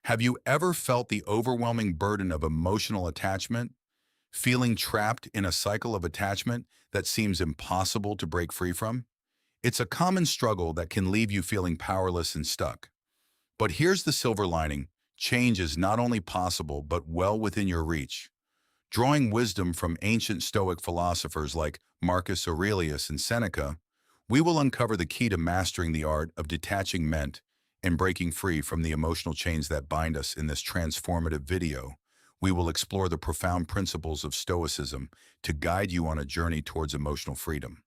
Have you ever felt the overwhelming burden of emotional attachment, feeling trapped in a cycle of attachment that seems impossible to break free from? It's a common struggle that can leave you feeling powerless and stuck. But here's the silver lining. Change is not only possible, but well within your reach. Drawing wisdom from ancient Stoic philosophers like Marcus Aurelius and Seneca, we will uncover the key to mastering the art of detaching ment and breaking free from the emotional chains that bind us in this transformative video. We will explore the profound principles of Stoicism to guide you on a journey towards emotional freedom.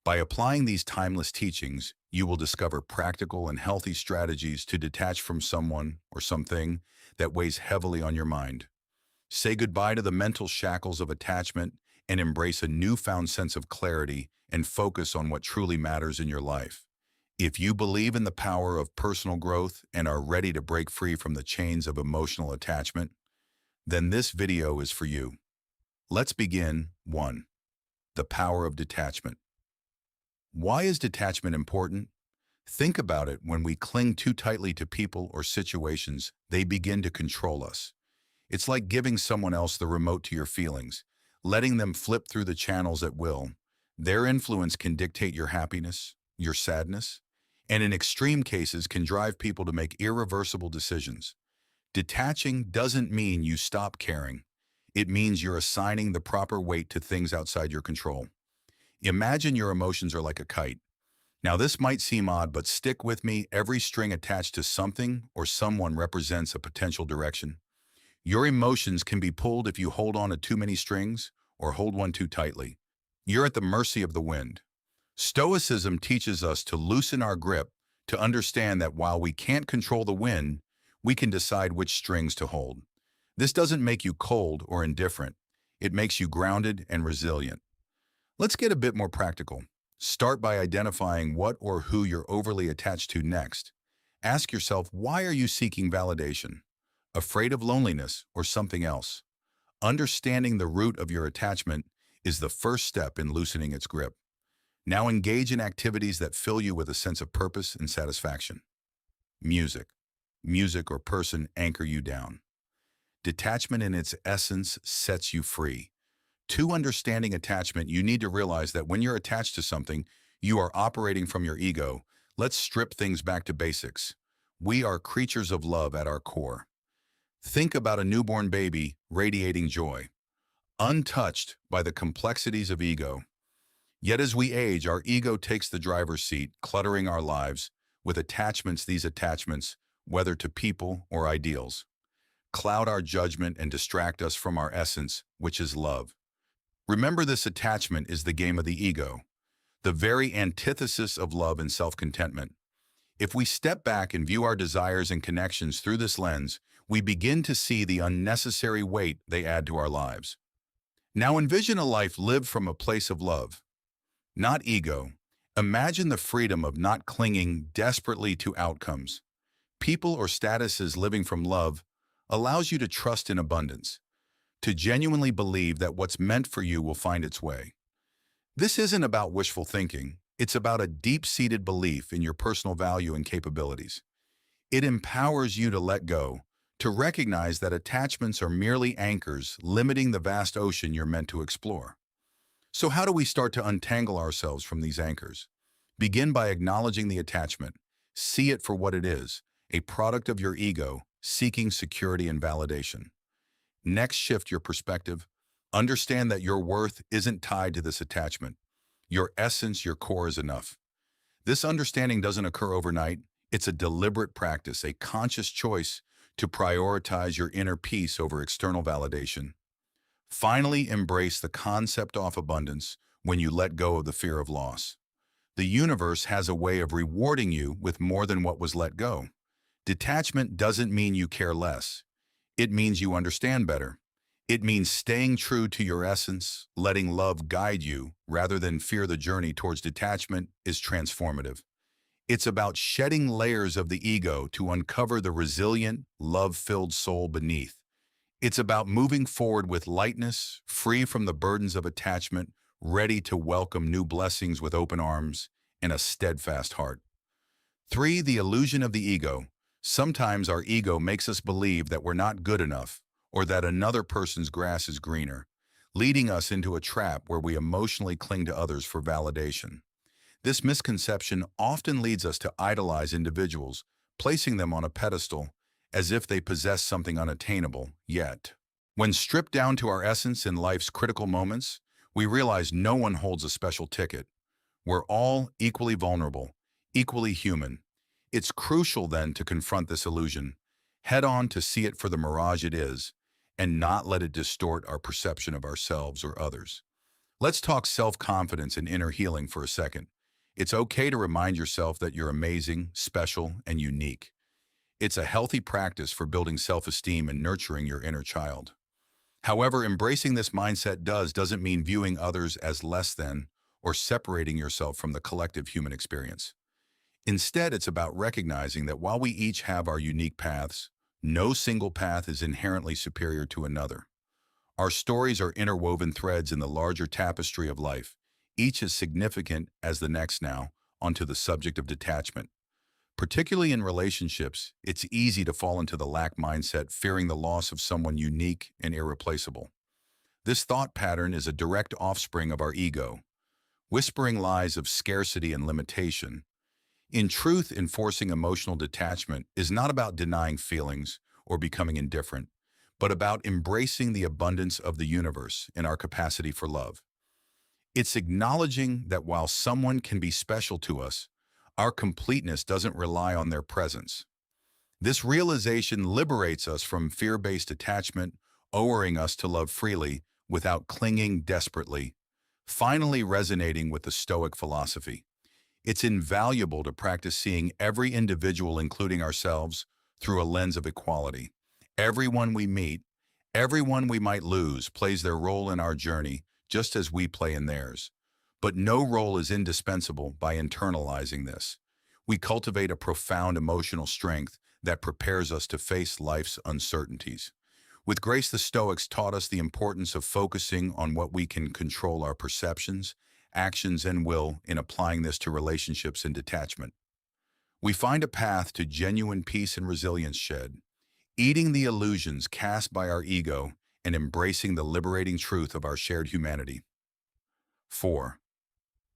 By applying these timeless teachings, you will discover practical and healthy strategies to detach from someone or something that weighs heavily on your mind. Say goodbye to the mental shackles of attachment and embrace a newfound sense of clarity and focus on what truly matters in your life. If you believe in the power of personal growth and are ready to break free from the chains of emotional attachment, then this video is for you. Let's begin. 1. The power of detachment. Why is detachment important? Think about it. When we cling too tightly to people or situations, they begin to control us. It's like giving someone else the remote to your feelings, letting them flip through the channels at will. Their influence can dictate your happiness, your sadness, and in extreme cases can drive people to make irreversible decisions. Detaching doesn't mean you stop caring. It means you're assigning the proper weight to things outside your control. Imagine your emotions are like a kite. Now this might seem odd, but stick with me. Every string attached to something or someone represents a potential direction. Your emotions can be pulled if you hold on to too many strings or hold one too tightly. You're at the mercy of the wind. Stoicism teaches us to loosen our grip, to understand that while we can't control the wind, we can decide which strings to hold. This doesn't make you cold or indifferent. It makes you grounded and resilient. Let's get a bit more practical. Start by identifying what or who you're overly attached to next. Ask yourself, why are you seeking validation? Afraid of loneliness or something else? Understanding the root of your attachment is the first step in loosening its grip. Now engage in activities that fill you with a sense of purpose and satisfaction. Music. Music or person anchor you down. Detachment in its essence sets you free. To understanding attachment, you need to realize that when you're attached to something, you are operating from your ego. Let's strip things back to basics. We are creatures of love at our core. Think about a newborn baby radiating joy, untouched by the complexities of ego. Yet as we age, our ego takes the driver's seat, cluttering our lives with attachments. These attachments, whether to people or ideals, cloud our judgment and distract us from our essence, which is love. Remember, this attachment is the game of the ego, the very antithesis of love and self-contentment. If we step back and view our desires and connections through this lens, we begin to see the unnecessary weight they add to our lives. Now envision a life lived from a place of love, not ego. Imagine the freedom of not clinging desperately to outcomes. People or statuses. Living from love allows you to trust in abundance, to genuinely believe that what's meant for you will find its way. This isn't about wishful thinking. It's about a deep-seated belief in your personal value and capabilities. It empowers you to let go, to recognize that attachments are merely anchors limiting the vast ocean you're meant to explore. So how do we start to untangle ourselves from these anchors? Begin by acknowledging the attachment. See it for what it is, a product of your ego, seeking security and validation. Next, shift your perspective. Understand that your worth isn't tied to this attachment. Your essence, your core is enough. This understanding doesn't occur overnight. It's a deliberate practice, a conscious choice to prioritize your inner peace over external validation. Finally, embrace the concept of abundance when you let go of the fear of loss. The universe has a way of rewarding you with more than what was let go. Detachment doesn't mean you care less. It means you understand better. It means staying true to your essence, letting love guide you rather than fear. The journey towards detachment is transformative. It's about shedding layers of the ego to uncover the resilient, love-filled soul beneath. It's about moving forward with lightness, free from the burdens of attachment, ready to welcome new blessings with open arms and a steadfast heart. 3. The illusion of the ego. Sometimes our ego makes us believe that we're not good enough or that another person's grass is greener, leading us into a trap where we emotionally cling to others for validation. This misconception often leads us to idolize individuals, placing them on a pedestal as if they possess something unattainable, yet. When stripped down to our essence in life's critical moments, we realize no one holds a special ticket. We're all equally vulnerable, equally human. It's crucial then to confront this illusion, head on to see it for the mirage it is, and not let it distort our perception of ourselves or others. Let's talk self-confidence and inner healing for a second. It's okay to remind yourself that you're amazing, special, and unique. It's a healthy practice for building self-esteem and nurturing your inner child. However, embracing this mindset doesn't mean viewing others as less than or separating yourself from the collective human experience. Instead, it's about recognizing that while we each have our unique paths, no single path is inherently superior to another. Our stories are interwoven threads in the larger tapestry of life, each as significant as the next. Now, onto the subject of detachment. Particularly in relationships, it's easy to fall into the lack mindset, fearing the loss of someone unique and irreplaceable. This thought pattern is a direct offspring of our ego, whispering lies of scarcity and limitation. In truth, enforcing emotional detachment is not about denying feelings or becoming indifferent, but about embracing the abundance of the universe and our capacity for love. It's acknowledging that while someone can be special to us, our completeness doesn't rely on their presence. This realization liberates us from fear-based attachment, owing us to love freely without clinging desperately, finally resonating with the Stoic philosophy. It's invaluable to practice seeing every individual, including ourselves, through a lens of equality. Everyone we meet, everyone we might lose, plays their role in our journey, just as we play in theirs. But no role is indispensable. By internalizing this, we cultivate a profound emotional strength that prepares us to face life's uncertainties. With grace, the Stoics taught us the importance of focusing on what we can control: our perceptions, actions, and will. In applying this to relationships and detachment, we find a path to genuine peace and resilience, eating the illusions cast by our ego and embracing the liberating truth of our shared humanity. 4.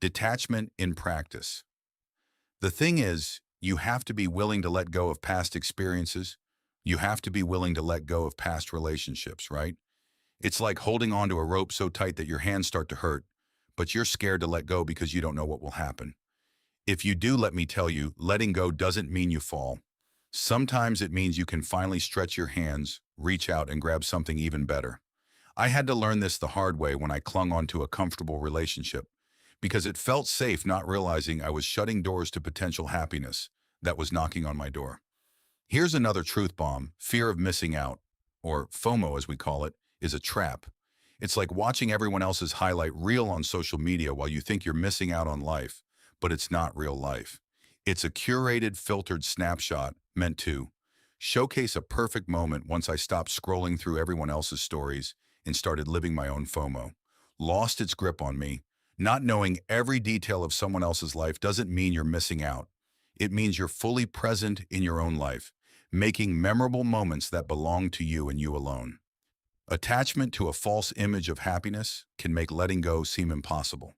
Detachment in practice. The thing is, you have to be willing to let go of past experiences. You have to be willing to let go of past relationships, right? It's like holding onto a rope so tight that your hands start to hurt, but you're scared to let go because you don't know what will happen. If you do, let me tell you, letting go doesn't mean you fall. Sometimes it means you can finally stretch your hands, reach out, and grab something even better. I had to learn this the hard way when I clung onto a comfortable relationship, because it felt safe, not realizing I was shutting doors to potential happiness that was knocking on my door. Here's another truth bomb: fear of missing out, or FOMO as we call it, is a trap. It's like watching everyone else's highlight reel on social media while you think you're missing out on life, but it's not real life. It's a curated, filtered snapshot meant to showcase a perfect moment. Once I stopped scrolling through everyone else's stories and started living my own, FOMO lost its grip on me. Not knowing every detail of someone else's life doesn't mean you're missing out. It means you're fully present in your own life, making memorable moments that belong to you and you alone. Attachment to a false image of happiness can make letting go seem impossible.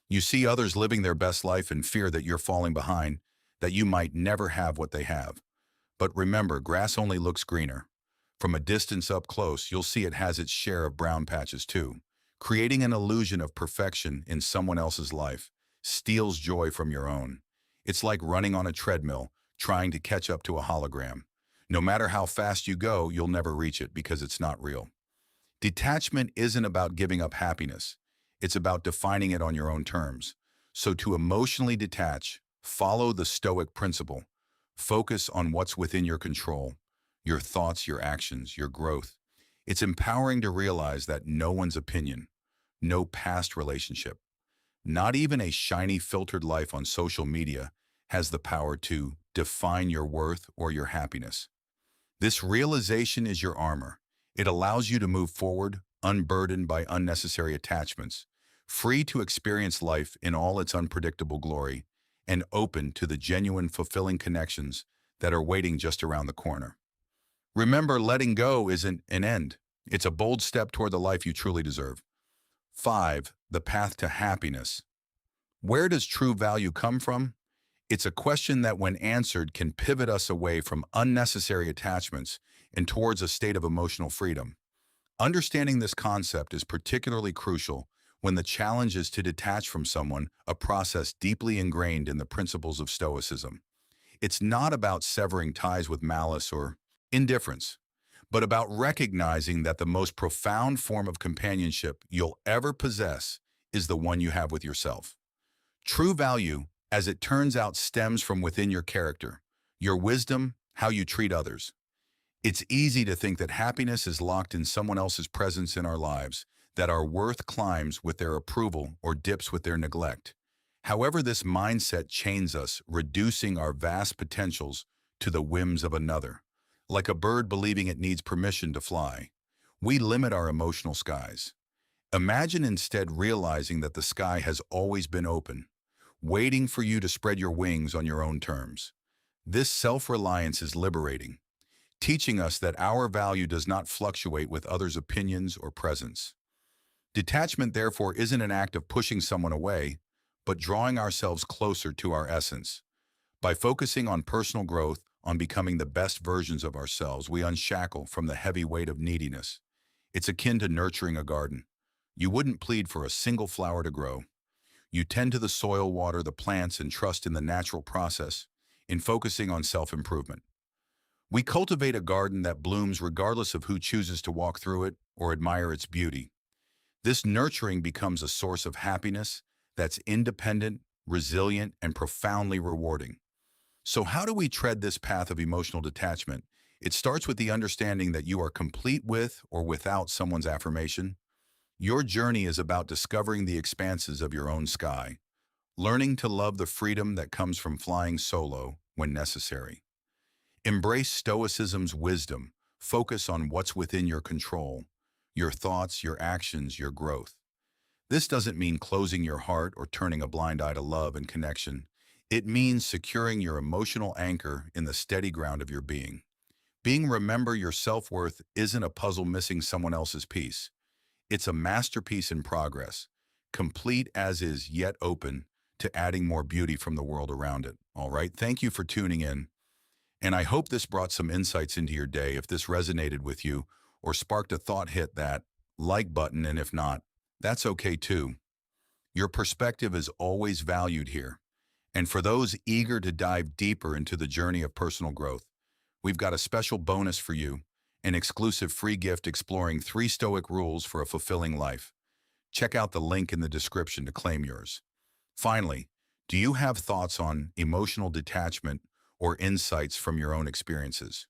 You see others living their best life and fear that you're falling behind, that you might never have what they have. But remember, grass only looks greener. From a distance, up close, you'll see it has its share of brown patches too. Creating an illusion of perfection in someone else's life steals joy from your own. It's like running on a treadmill, trying to catch up to a hologram. No matter how fast you go, you'll never reach it because it's not real. Detachment isn't about giving up happiness. It's about defining it on your own terms. So to emotionally detach, follow the Stoic principle. Focus on what's within your control: your thoughts, your actions, your growth. It's empowering to realize that no one's opinion, no past relationship, not even a shiny filtered life on social media, has the power to define your worth or your happiness. This realization is your armor. It allows you to move forward, unburdened by unnecessary attachments, free to experience life in all its unpredictable glory, and open to the genuine, fulfilling connections that are waiting just around the corner. Remember, letting go isn't an end. It's a bold step toward the life you truly deserve. 5. The path to happiness. Where does true value come from? It's a question that, when answered, can pivot us away from unnecessary attachments and towards a state of emotional freedom. Understanding this concept is particularly crucial when the challenge is to detach from someone, a process deeply ingrained in the principles of Stoicism. It's not about severing ties with malice or indifference, but about recognizing that the most profound form of companionship you'll ever possess is the one you have with yourself. True value, as it turns out, stems from within your character, your wisdom, how you treat others. It's easy to think that happiness is locked in someone else's presence in our lives, that our worth climbs with their approval or dips with their neglect. However, this mindset chains us, reducing our vast potentials to the whims of another. Like a bird believing it needs permission to fly, we limit our emotional skies. Imagine instead realizing that the sky has always been open, waiting for you to spread your wings on your own terms. This self-reliance is liberating, teaching us that our value does not fluctuate with others' opinions or presence. Detachment, therefore, isn't an act of pushing someone away, but drawing ourselves closer to our essence. By focusing on personal growth, on becoming the best versions of ourselves, we unshackle from the heavy weight of neediness. It's akin to nurturing a garden. You wouldn't plead for a single flower to grow. You tend to the soil, water the plants, and trust in the natural process, in focusing on self-improvement. We cultivate a garden that blooms regardless of who chooses to walk through it or admire its beauty. This nurturing becomes a source of happiness that's independent, resilient, and profoundly rewarding. So how do we tread this path of emotional detachment? It starts with the understanding that you are complete with or without someone's affirmation. Your journey is about discovering the expanses of your own sky, learning to love the freedom that comes from flying solo when necessary. Embrace Stoicism's wisdom. Focus on what's within your control, your thoughts, your actions, your growth. This doesn't mean closing your heart or turning a blind eye to love and connection. It means securing your emotional anchor in the steady ground of your being. Remember, your self-worth isn't a puzzle missing someone else's piece. It's a masterpiece in progress, complete as is, yet open to adding more beauty from the world around it. All right, thank you for tuning in, and I hope this brought some insights into your day. If this resonated with you or sparked a thought, hit that like button, and if not, that's okay too. Your perspective is always valued here. And for those eager to dive deeper into the journey of personal growth, we've got a special bonus for you, an exclusive free gift exploring 3 Stoic rules for a fulfilling life. Check out the link in the description to claim yours. Finally, do you have thoughts on emotional detachment or insights from your own experiences?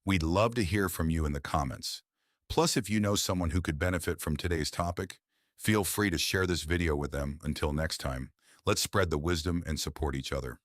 We'd love to hear from you in the comments. Plus, if you know someone who could benefit from today's topic, feel free to share this video with them. Until next time, let's spread the wisdom and support each other.